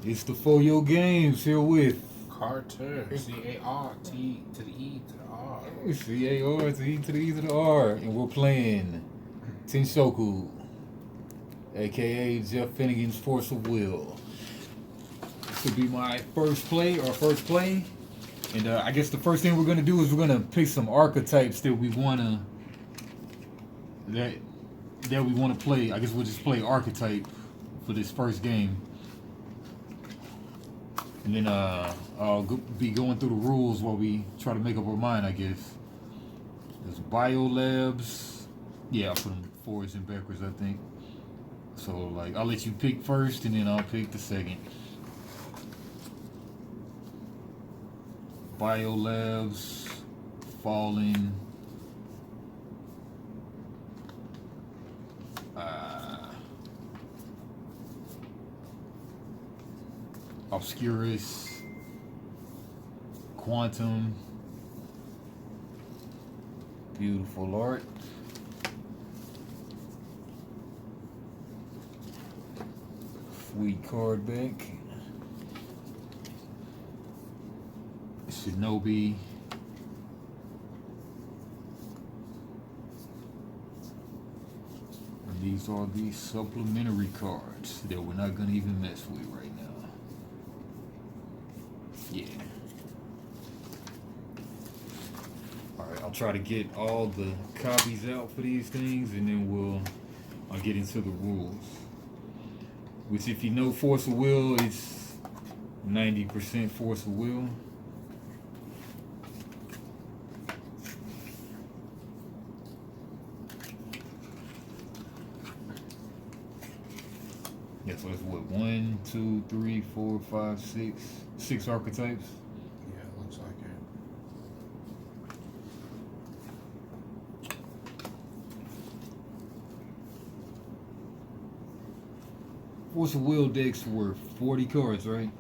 It's the For Your Games here with Carter. C-A-R-T to the E to the R. C-A-R-T to the E to the R, and we're playing Tenshoku, aka Jeff Finnegan's Force of Will. This will be my first play, and I guess the first thing we're gonna do is we're gonna pick some archetypes that we wanna that that we wanna play. I guess we'll just play archetype for this first game. And then be going through the rules while we try to make up our mind, I guess. There's biolabs. Yeah, I'll put them forwards and backwards, I think. So, like, I'll let you pick first, and then I'll pick the second. Biolabs, Fallen, Obscurus, Quantum, beautiful art. Sweet card back. Shinobi. And these are the supplementary cards that we're not gonna even mess with right now. Yeah. Alright, I'll try to get all the copies out for these things, and then I'll get into the rules. Which, if you know Force of Will, it's 90% Force of Will. Yeah, so that's what, 1, 2, 3, 4, 5, 6. 6 archetypes. Yeah, it looks like it. Force of Will decks were 40 cards, right?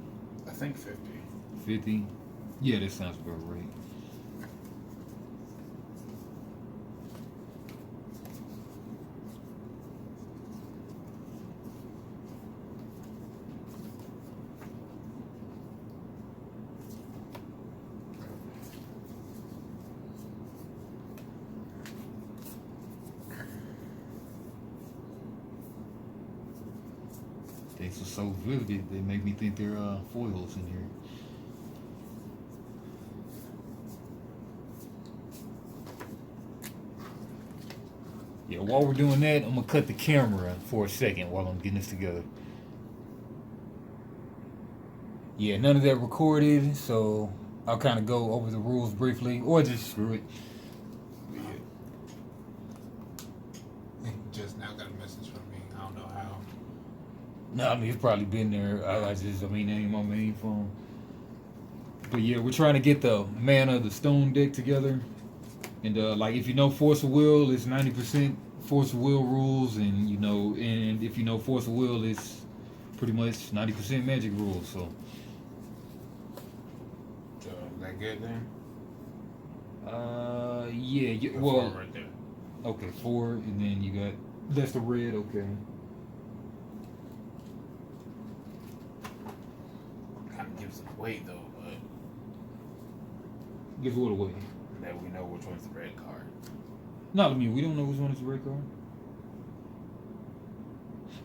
I think 50. 50? Yeah, that sounds about right. These are so vivid, they make me think there are foils in here. Yeah, while we're doing that, I'm gonna cut the camera for a second while I'm getting this together. Yeah, none of that recorded, so I'll kind of go over the rules briefly, or just screw it. Just now got a message from me. I don't know how. No, I mean, it's probably been there. I mean, that ain't my main phone. But yeah, we're trying to get the mana, the stone deck together. And like, if you know Force of Will, it's 90% Force of Will rules, and if you know Force of Will, it's pretty much 90% Magic rules. So Is that good then? yeah, Four right there. Okay, 4, and then you got that's the red. Okay. Kind of gives it away though, but Gives what away? that we know which one's the red card. No, I mean, we don't know which one is the red card.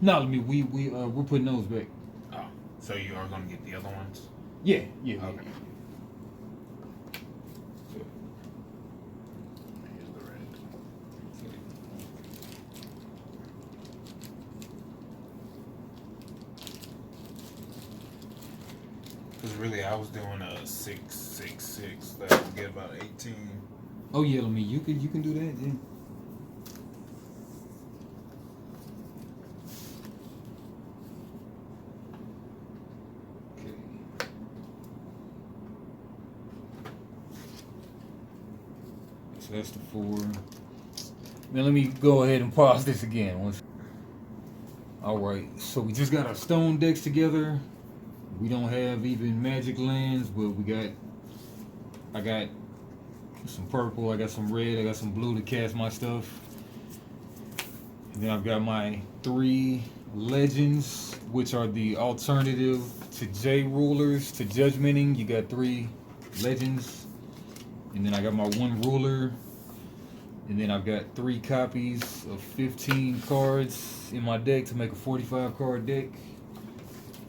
No, I mean, we're putting those back. Oh, so you are gonna get the other ones? Yeah. Okay. Yeah. Here's the red. Because really, I was doing a 666 that would get about 18. Oh yeah, I mean, you can do that. Yeah. Okay. So that's the 4. Now let me go ahead and pause this again. All right. So we just got our stone decks together. We don't have even magic lands, but I got some purple, I got some red, I got some blue to cast my stuff. And then I've got my 3 Legends, which are the alternative to J rulers to judgmenting. You got 3 legends, and then I got my 1 ruler, and then I've got 3 copies of 15 cards in my deck to make a 45 card deck.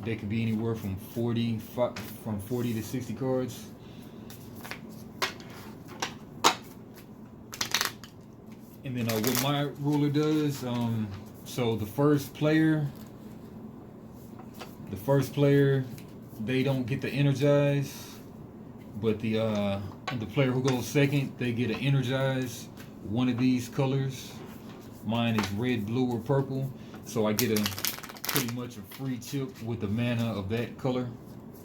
Deck could be anywhere from 40 to 60 cards. And then what my ruler does, so the first player, they don't get to energize, but the player who goes second, they get to energize one of these colors. Mine is red, blue, or purple, so I get pretty much a free chip with the mana of that color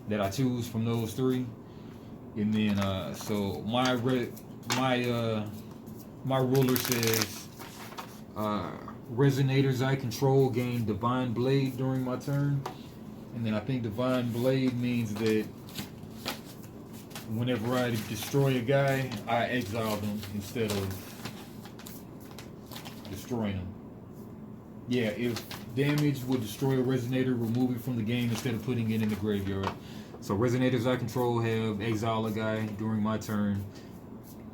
that I choose from those 3. And then so my ruler says, resonators I control gain Divine Blade during my turn. And then I think Divine Blade means that whenever I destroy a guy, I exile them instead of destroying them. Yeah, if damage would destroy a resonator, remove it from the game instead of putting it in the graveyard. So resonators I control have exile a guy during my turn.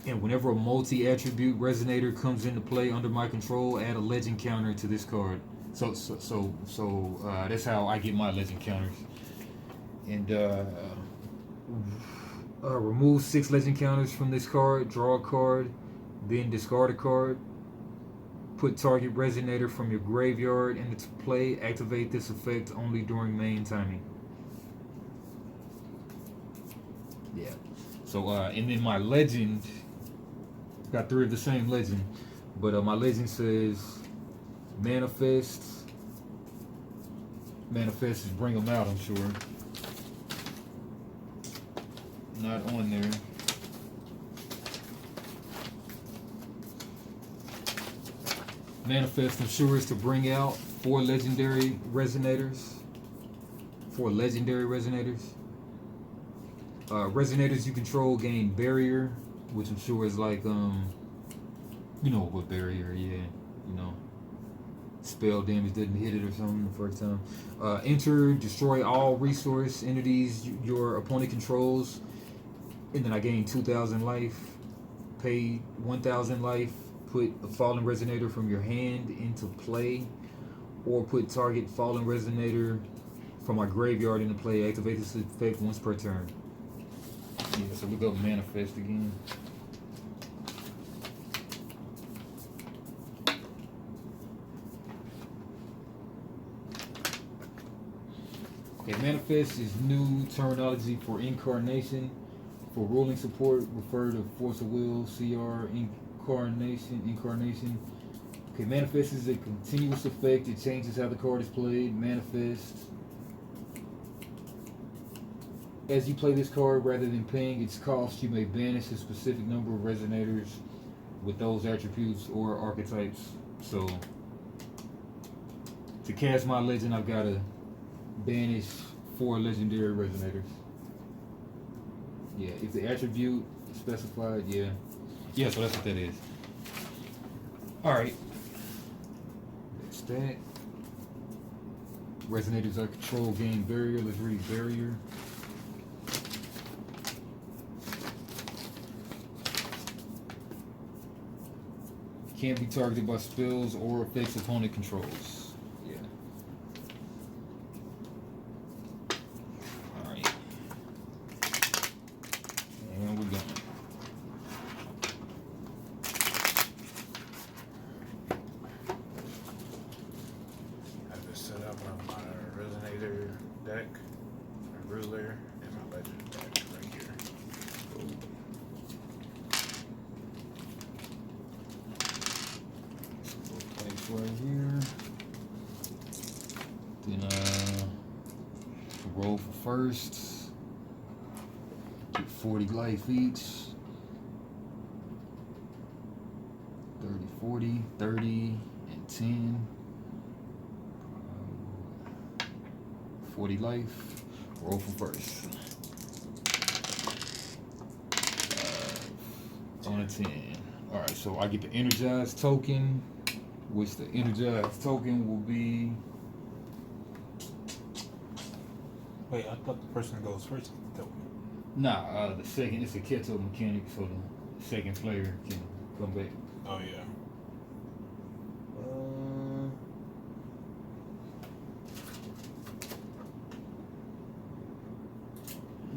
And whenever a multi-attribute resonator comes into play under my control, add a legend counter to this card. So that's how I get my legend counters. And remove 6 legend counters from this card, draw a card, then discard a card. Put target resonator from your graveyard into play. Activate this effect only during main timing. Yeah. So and then my legend, got 3 of the same legend, but my legend says manifest. Manifest is bring them out, I'm sure. Not on there. Manifest, I'm sure, is to bring out 4 legendary resonators. 4 legendary resonators. Resonators you control gain barrier, which I'm sure is like, you know what barrier, yeah, you know, spell damage didn't hit it or something the first time. Enter, destroy all resource entities your opponent controls, and then I gain 2,000 life, pay 1,000 life, put a fallen resonator from your hand into play, or put target fallen resonator from my graveyard into play. Activate this effect once per turn. Yeah, so we go manifest again. Okay, manifest is new terminology for incarnation. For ruling support, refer to force of will, CR, incarnation. Okay, manifest is a continuous effect. It changes how the card is played. Manifest. As you play this card, rather than paying its cost, you may banish a specific number of resonators with those attributes or archetypes. So, to cast my legend, I've got to banish 4 legendary resonators. Yeah, if the attribute specified, yeah. Yeah, so that's what that is. Alright. That's that. Resonators I control gain barrier. Let's read barrier. Can't be targeted by spells or effects opponent controls. Yeah. Alright. And we're going. I just set up on my resonator deck, my ruler, and my legend deck right here. Right here. Then roll for first. Get 40 life each. 30, 40, 30, and 10. 40 life. Roll for first. 5 on a 10. Alright, so I get the energized token, which the energized token will be Wait, I thought the person goes first. Nah, the second, it's a catch-up mechanic, so the second player can come back. Oh yeah.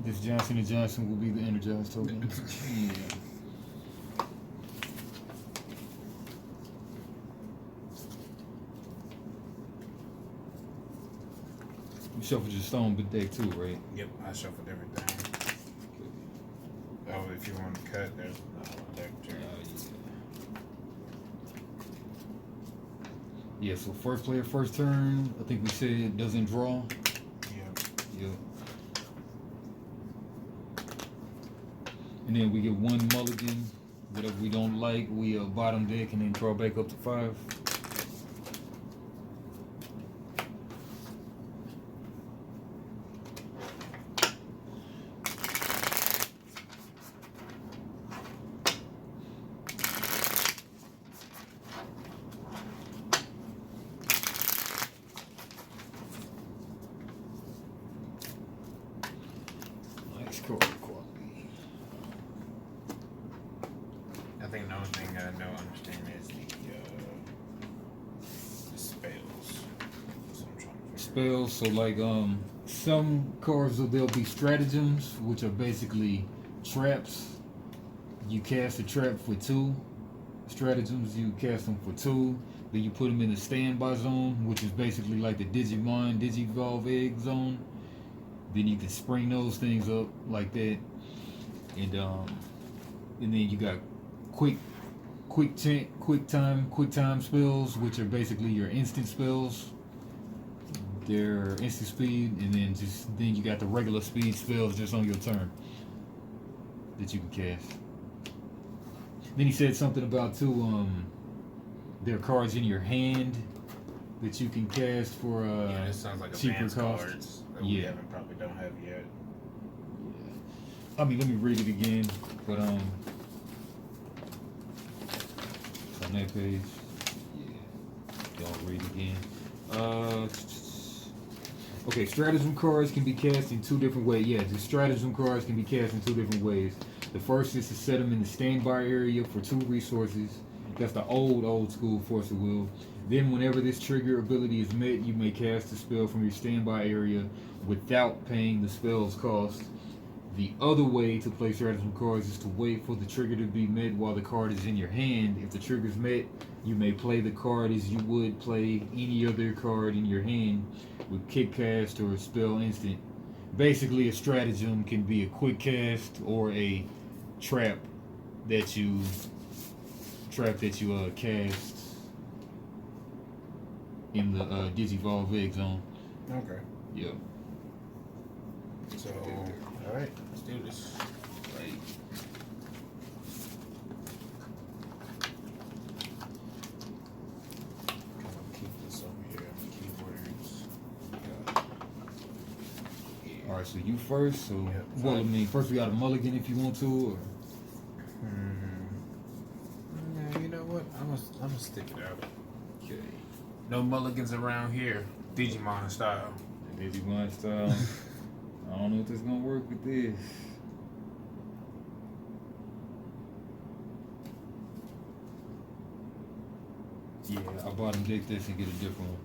This Johnson & Johnson will be the energized token. Yeah. You shuffled your stone big deck too, right? Yep, I shuffled everything. Oh, if you want to cut, there's another deck too. Yeah, so first player, first turn, I think we said doesn't draw. Yep. And then we get one mulligan. Whatever we don't like, we bottom deck and then draw back up to 5. Nice card quality. I think the only thing I don't understand is the spells. That's what I'm trying to figure Spells, so like some cards there'll be stratagems, which are basically traps. You cast a trap for 2 stratagems, you cast them for 2, then you put them in the standby zone, which is basically like the Digimon, Digivolve egg zone. Then you can spring those things up like that, and then you got quick time spells, which are basically your instant spells. They're instant speed, and then you got the regular speed spells just on your turn that you can cast. Then he said something about too. There are cards in your hand that you can cast for yeah, this sounds like cheaper advanced cost. cards that we probably don't have yet. I mean, let me read it again, but it's on that page. Yeah, don't read it again. Okay, stratagem cards can be cast in 2 different ways. Yeah, the stratagem cards can be cast in 2 different ways. The first is to set them in the standby area for 2 resources. That's the old school Force of Will. Then whenever this trigger ability is met, you may cast a spell from your standby area without paying the spell's cost. The other way to play stratagem cards is to wait for the trigger to be met while the card is in your hand. If the trigger is met, you may play the card as you would play any other card in your hand with kick cast or a spell instant. Basically, a stratagem can be a quick cast or a trap that you cast in the Digivolve egg zone. Okay. Yep. So, all right, let's do this. Right. Keep this over here. Keywords. All right, so you first. So, Yep. well, I mean, first we got a mulligan if you want to. Or... Yeah, you know what? I'm gonna stick it out. Okay. No mulligans around here. Digimon style. Digimon style. I don't know if this gonna work with this. Yeah, I bottom deck this and get a different one.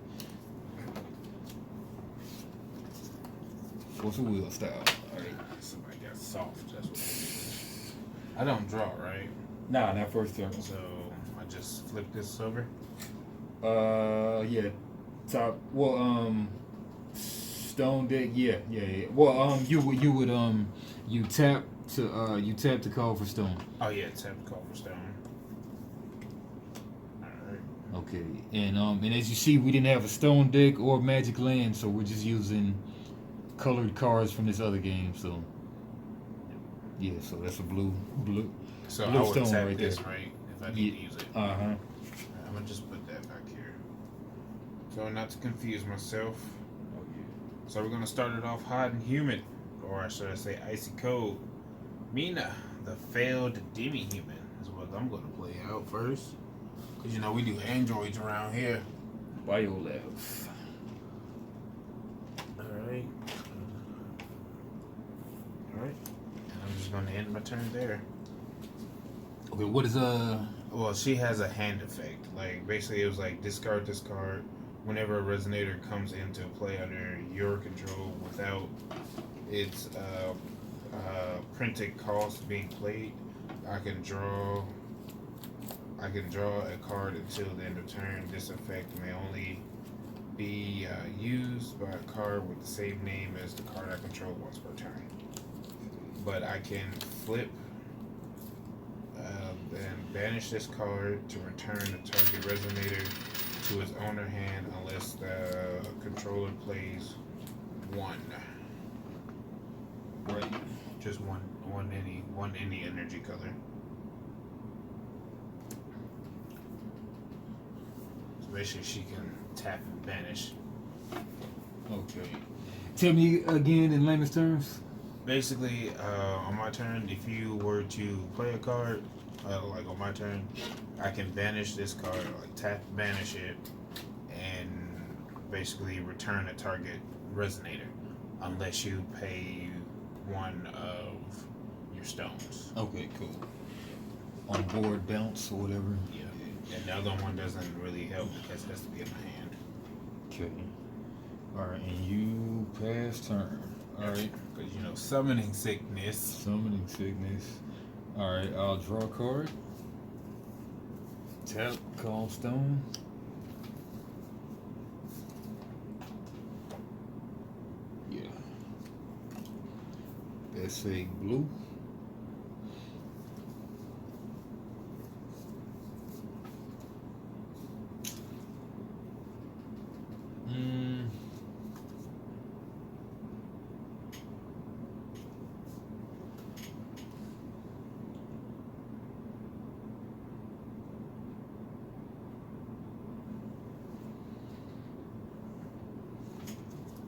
Force of Will style. Alright. Somebody got soft. That's what it is. I don't draw, right? Nah, not first turn. So I just flip this over. Yeah. Top. Well, stone deck. Yeah. Well, you tap to call for stone. Oh yeah, tap call for stone. Alright. Okay, and as you see, we didn't have a stone deck or magic land, so we're just using colored cards from this other game. So yeah, so that's a blue. So blue I would stone tap right this, there. right? If I need to use it. Uh-huh. I'm gonna just put that back here. So not to confuse myself. Oh yeah. So we're gonna start it off hot and humid, or should I say icy cold. Mina, the failed demi-human, is what I'm gonna play out first. Cause you know we do androids around here. Biolabs. Alright. gonna end my turn there. Okay, what is Well, she has a hand effect. Like basically, it was like discard this card. Whenever a resonator comes into play under your control without its printed cost being played, I can draw. I can draw a card until the end of turn. This effect may only be used by a card with the same name as the card I control once per turn. But I can flip and banish this card to return the target resonator to its owner hand unless the controller plays one. right? Just one any energy color. So basically she can tap and banish. Okay. Tell me again in layman's terms. Basically, on my turn, if you were to play a card, like on my turn, I can banish this card, like tap, banish it, and basically return a target resonator, unless you pay one of your stones. Okay, cool. On board bounce or whatever. Yeah. And the other one doesn't really help because it has to be in my hand. Okay. Alright, and you pass turn. Alright. Because, summoning sickness. Summoning sickness. Alright, I'll draw a card. Tap, call stone. Yeah. That's a blue.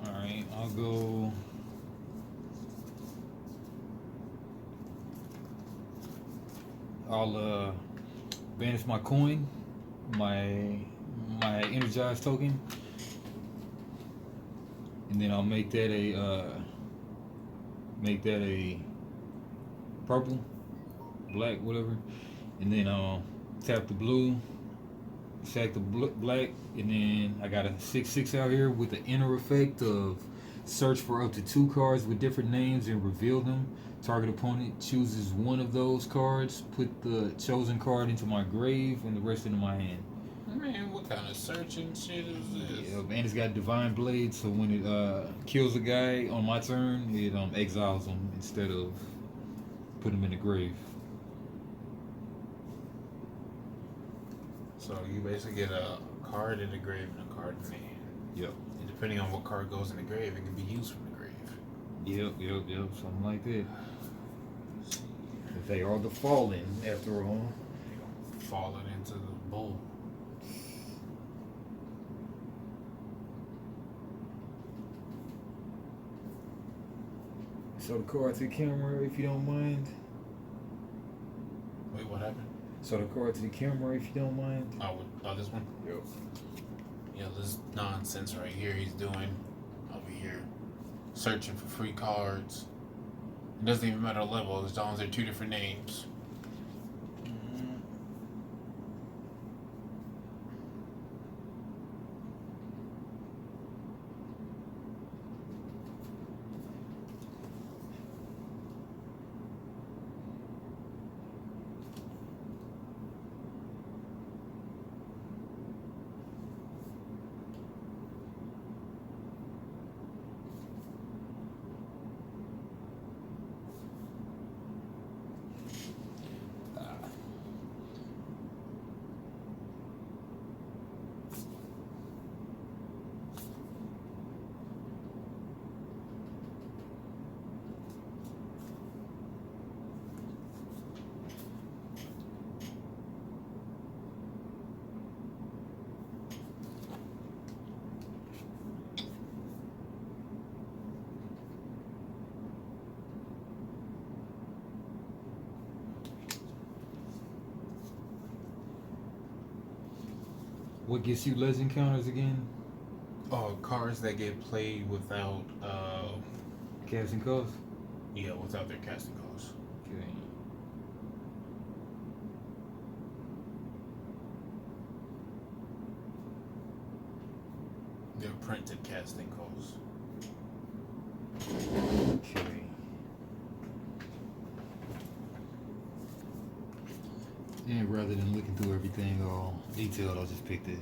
Alright, I'll go. I'll banish my coin, my energized token, and then I'll make that a purple, black, whatever, and then I'll tap the blue, sack the black, and then I got a 6/6 out here with the inner effect of search for up to 2 cards with different names and reveal them. Target opponent chooses one of those cards, put the chosen card into my grave and the rest into my hand. Man, what kind of searching shit is this? Yeah, and it's got Divine Blade, so when it kills a guy on my turn, it exiles him instead of putting him in the grave. So you basically get a card in the grave and a card in the hand. Yep. And depending on what card goes in the grave, it can be used from the grave. Yep, something like that. They are the fallen, after all. Falling into the bowl. So the card to the camera, if you don't mind. Wait, what happened? So the card to the camera, if you don't mind. Oh, this one? Yep. Yeah, this nonsense right here he's doing over here. Searching for free cards. It doesn't even matter the level, as long as they're 2 different names. What gets you legend counters again? Cards that get played without, Casting cost? without their casting cost. Okay. They're printed casting calls. Okay. And rather than looking through everything all detailed, I'll just pick this.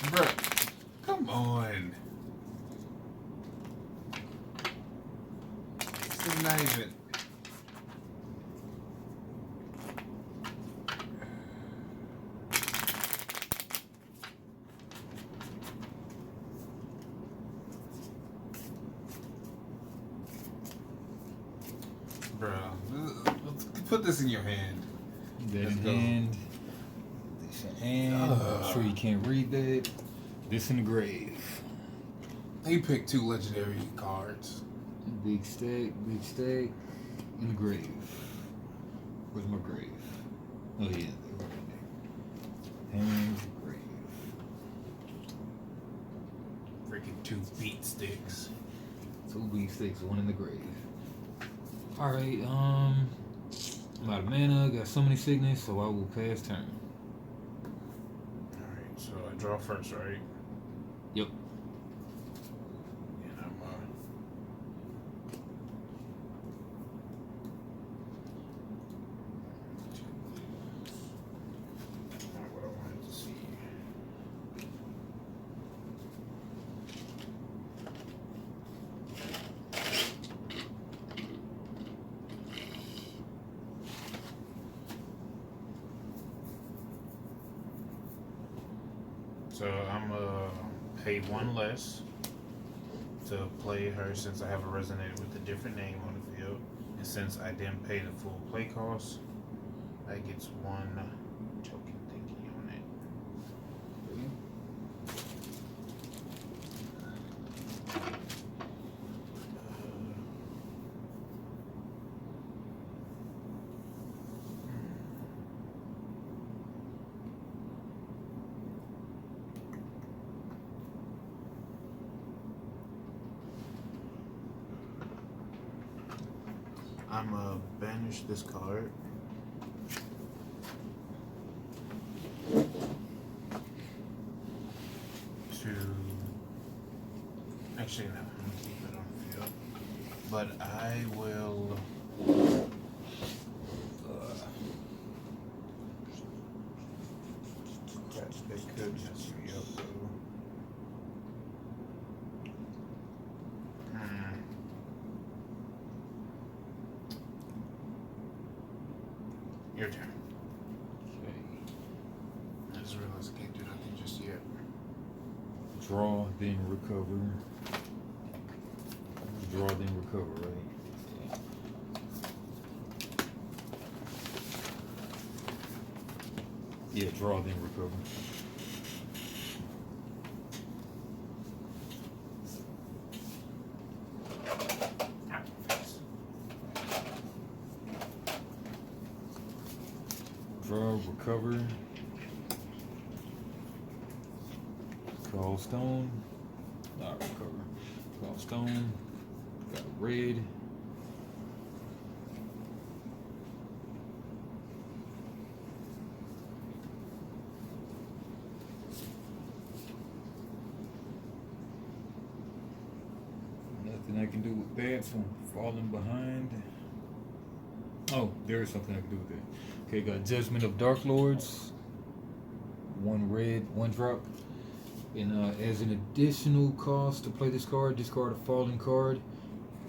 Bruh, come on. This is not even. Bro, let's put this in your hand. That Let's in go. hand. This in hand. I'm sure you can't read that. This in the grave. He picked 2 legendary cards. Big stack, in the grave. Where's my grave? Oh yeah, they're right there. And grave. Freaking 2 beat sticks. 2 beefsteaks, 1 in the grave. Alright, I'm out of mana, got so many sickness, so I will pass turn. Alright, so I draw first, right? Yep. And I'm not what I wanted to see. So I'm pay 1 less to play her since I have a resonator with a different name on the field, and since I didn't pay the full play cost, that gets 1 token thingy on it. I'm banish this card. To actually no, I'm gonna keep it on the field. But I will that could mess me up though. Your turn. Okay. I just realized I can't do nothing just yet. Draw, then recover. Draw, then recover, right? Yeah, draw, then recover. Draw, recover. Call stone. Not recover. Call stone. Got red. Nothing I can do with that, so I'm falling behind. Oh, there is something I can do with it. Okay, got Judgment of Dark Lords. 1 red, 1 drop. And as an additional cost to play this card, discard a fallen card.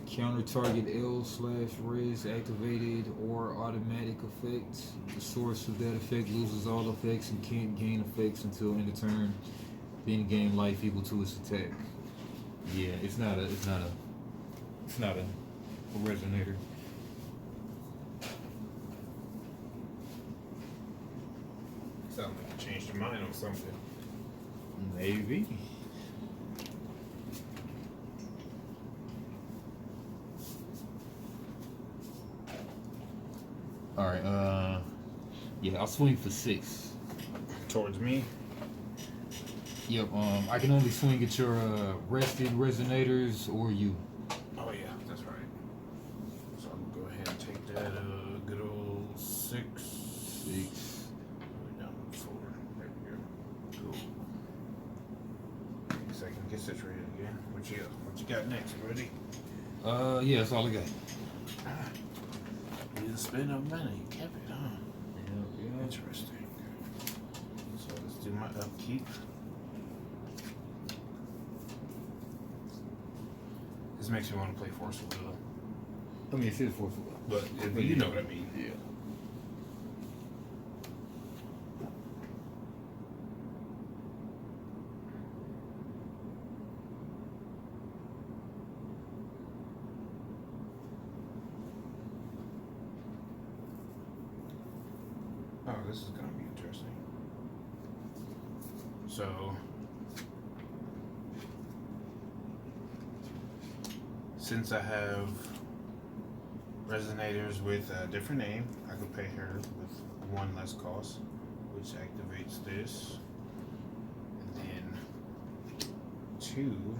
Counter target L/res activated or automatic effects. The source of that effect loses all effects and can't gain effects until end of turn. Then gain life equal to its attack. Yeah, it's not a resonator. Sounds like you changed your mind on something. Maybe. Alright, yeah, I'll swing for 6. Towards me. Yep. I can only swing at your rested resonators or you. Oh yeah, that's right. So I'm gonna go ahead and take that good old 6. 6. Down to 4. There we go. Cool. So I can get situated again. What you got next? You ready? Yeah, that's all I got. You didn't spend no money. You kept it, huh? Yeah. Interesting. So let's do my upkeep. This makes me want to play Force of Will. I mean, it says forceful. But you know what I mean. Yeah. Oh, this is going to be interesting. So, since I have resonators with a different name, I could pay her with 1 less cost, which activates this. And then 2.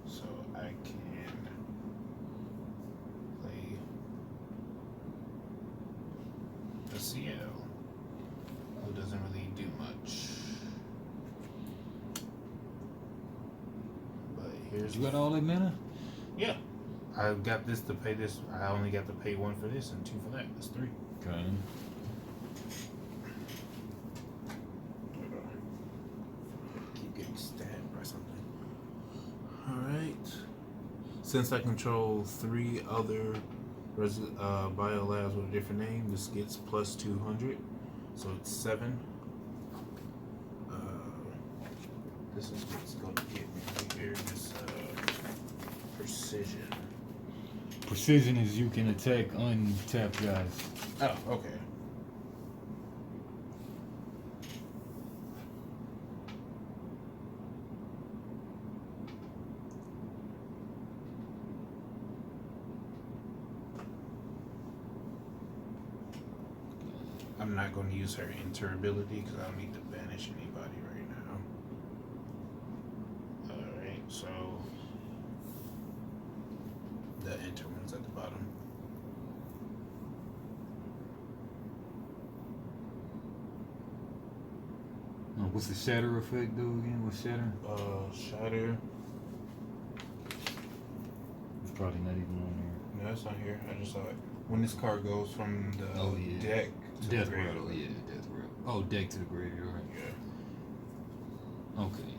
So I can play a CL, who doesn't really do much. But here's You got all that mana? yeah. I got this to pay this. I only got to pay 1 for this and 2 for that. That's 3. Okay. Keep getting stabbed by something. Alright. Since I control 3 other biolabs with a different name, this gets plus 200. So it's 7. This is what's going to get me here. This precision. Precision is you can attack untapped guys. Oh, okay. I'm not going to use her enter ability because I don't need to banish anybody right now. Alright, so the enter one's at the bottom. What's the shatter effect though again? What's shatter? Shatter. It's probably not even on there. No, it's not here. I just saw it. When this card goes from the deck to Death the Rattle, graveyard. yeah, Death Rattle. Oh, deck to the graveyard. Yeah. Okay.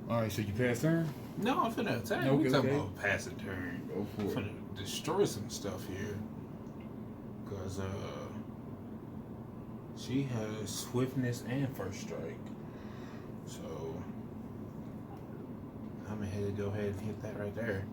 Alright, so you pass turn? No, I'm finna attack. Okay, We talking okay. about pass a turn. Go I'm finna destroy some stuff here. Cause she has swiftness and first strike. So I'm ahead to go ahead and hit that right there.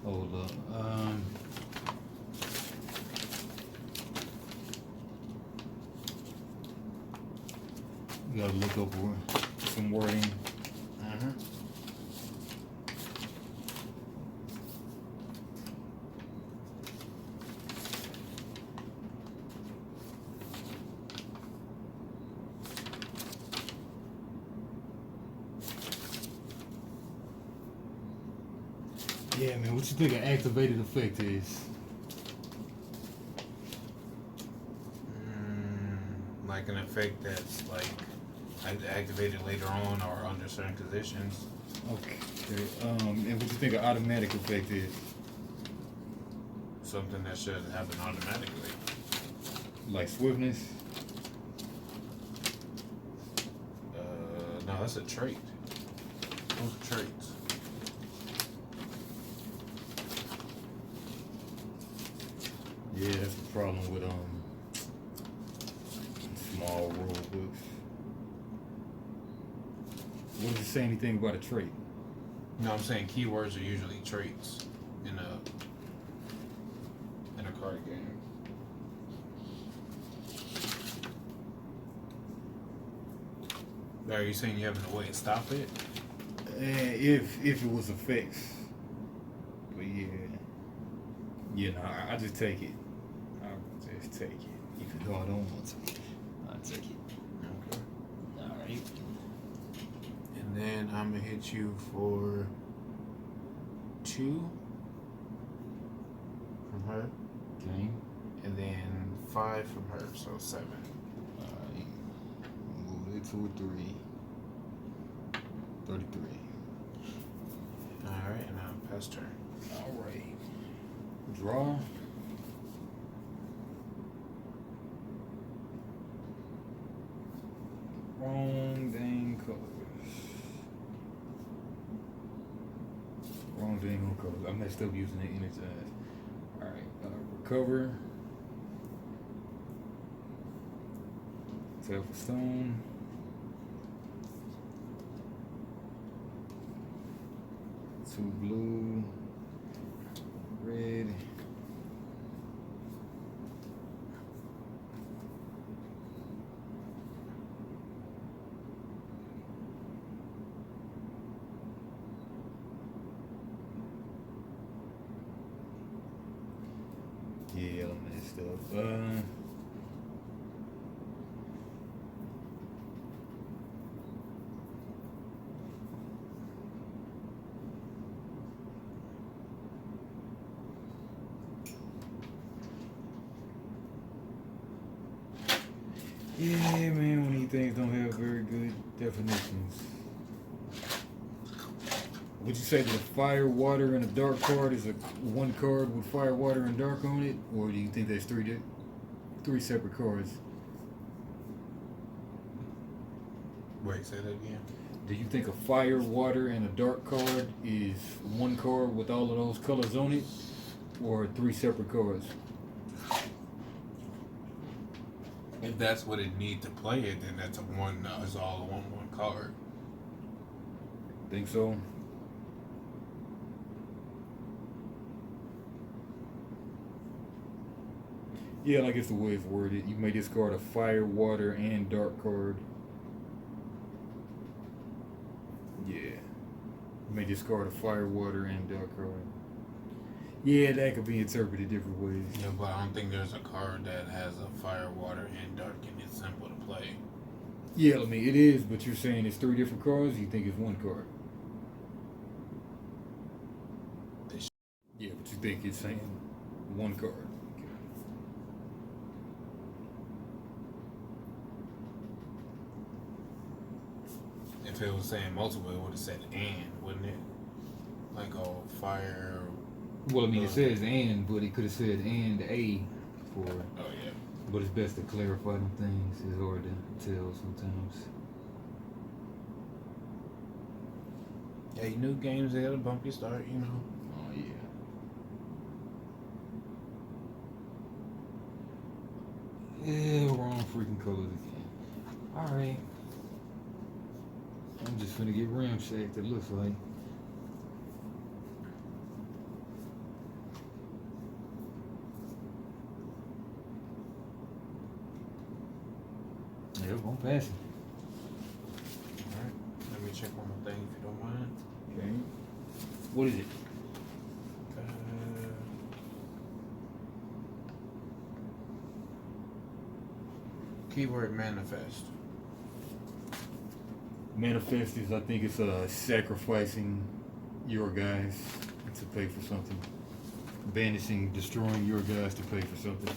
Hold up. You gotta look over some wording. Mm-hmm. Yeah, man, what you think an activated effect is? Like an effect that's like activated later on or under certain conditions. Okay. And what you think an automatic effect is? Something that should happen automatically. Like swiftness? No, that's a trait. Those are traits. Yeah, that's the problem with small rule books. What does it say anything about a trait? No, I'm saying keywords are usually traits in a card game. Are you saying you have no way to stop it? If it was effects. But yeah. Yeah, no, I just take it. I'll just take it. Even though I don't want to. I'll take it. Okay. Alright. And then I'm gonna hit you for 2 from her. Okay. And then 5 from her, so 7. Alright. Move it to a 3. 33. Alright, and now pass turn. Alright. Draw. Wrong dang colors. Wrong dang colors. I messed up using the energize. Alright, recover. Tap for stone. Two blue. Red. Yeah, I messed up. Yeah, man, when these things don't have very good definitions. Would you say that a fire, water, and a dark card is a one card with fire, water, and dark on it, or do you think there's three separate cards? Wait, say that again. Do you think a fire, water, and a dark card is one card with all of those colors on it, or 3 separate cards? If that's what it need to play it, then that's a one. It's all one card. Think so? Yeah, like it's the way it's worded. You may discard a fire, water, and dark card. Yeah. You may discard a fire, water, and dark card. Yeah, that could be interpreted different ways. Yeah, but I don't think there's a card that has a fire, water, and dark, and it's simple to play. Yeah, I mean, it is, but you're saying it's 3 different cards, you think it's one card? Yeah, but you think it's saying one card. If it was saying multiple, it would have said and, wouldn't it? Like, oh, fire. Well, I mean, it says and, but it could have said and a for. Oh, yeah. But it's best to clarify them things. It's hard to tell sometimes. Yeah, you new games, they had a bumpy start, you know. Oh, yeah. Yeah, wrong freaking colors again. Alright. I'm just finna get ramshacked, it looks like. Yep, I'm passing. Alright, let me check one more thing if you don't mind. Okay. What is it? Keyword manifest. Manifest is, I think it's sacrificing your guys to pay for something. Banishing, destroying your guys to pay for something.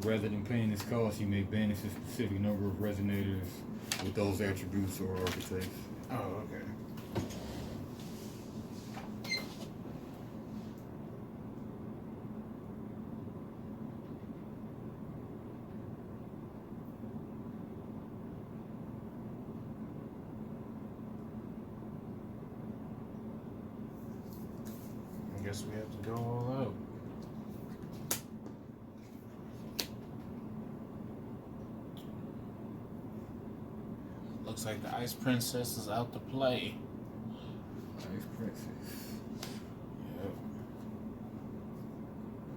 Rather than paying this cost, you may banish a specific number of resonators with those attributes or archetypes. Oh, okay. guess we have to go all out. Looks like the Ice Princess is out to play. Ice Princess. Yep.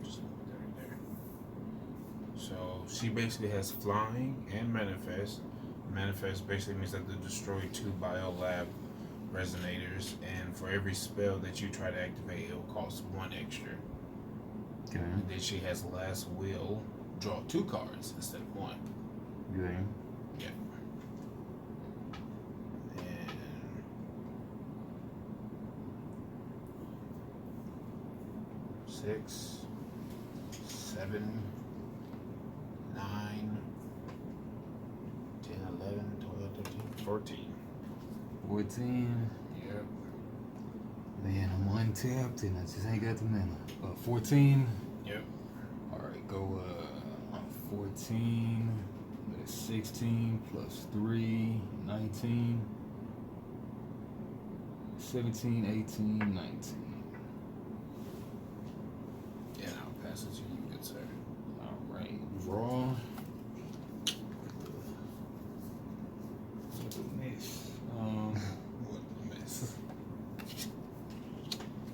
Just put that right there. So she basically has flying and manifest. Manifest basically means that they destroy 2 biolab resonators, and for every spell that you try to activate, it will cost 1 extra. Okay. And then she has last will, draw 2 cards instead of 1. Okay. Yeah. And 6, 7, 9, 10, 11, 12, 13, 14. 14. Yep. Man, I'm untapped and I just ain't got the mana. 14. Yep. Alright, go 14. That's 16 plus 3, 19. 17, 18, 19. Yeah, I'll pass it to you, good sir. Alright, draw. What a mess. What a mess.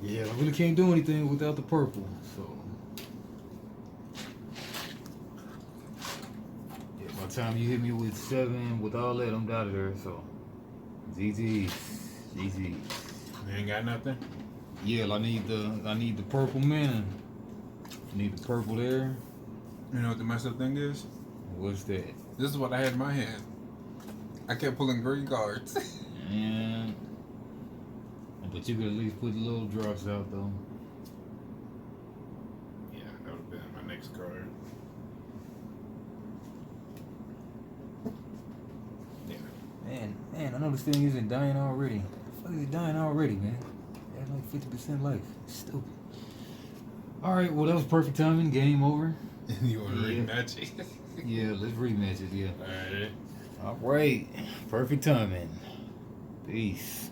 Yeah, I really can't do anything without the purple, so. Yeah, by the time you hit me with 7, with all that, I'm out of there, so. GG's. GG's. You ain't got nothing? Yeah, I need the purple mana. Need the purple there. You know what the messed up thing is? What's that? This is what I had in my hand. I kept pulling green cards. And but you could at least put the little drops out though. Yeah, that would have been my next card. Yeah. Man, I know this thing isn't dying already. The fuck is it dying already, man? It has like 50% life. It's stupid. Alright, well that was perfect timing. Game over. You want to Yeah. rematch it? Yeah, let's rematch it, yeah. Alright. Alright. Perfect timing. Peace.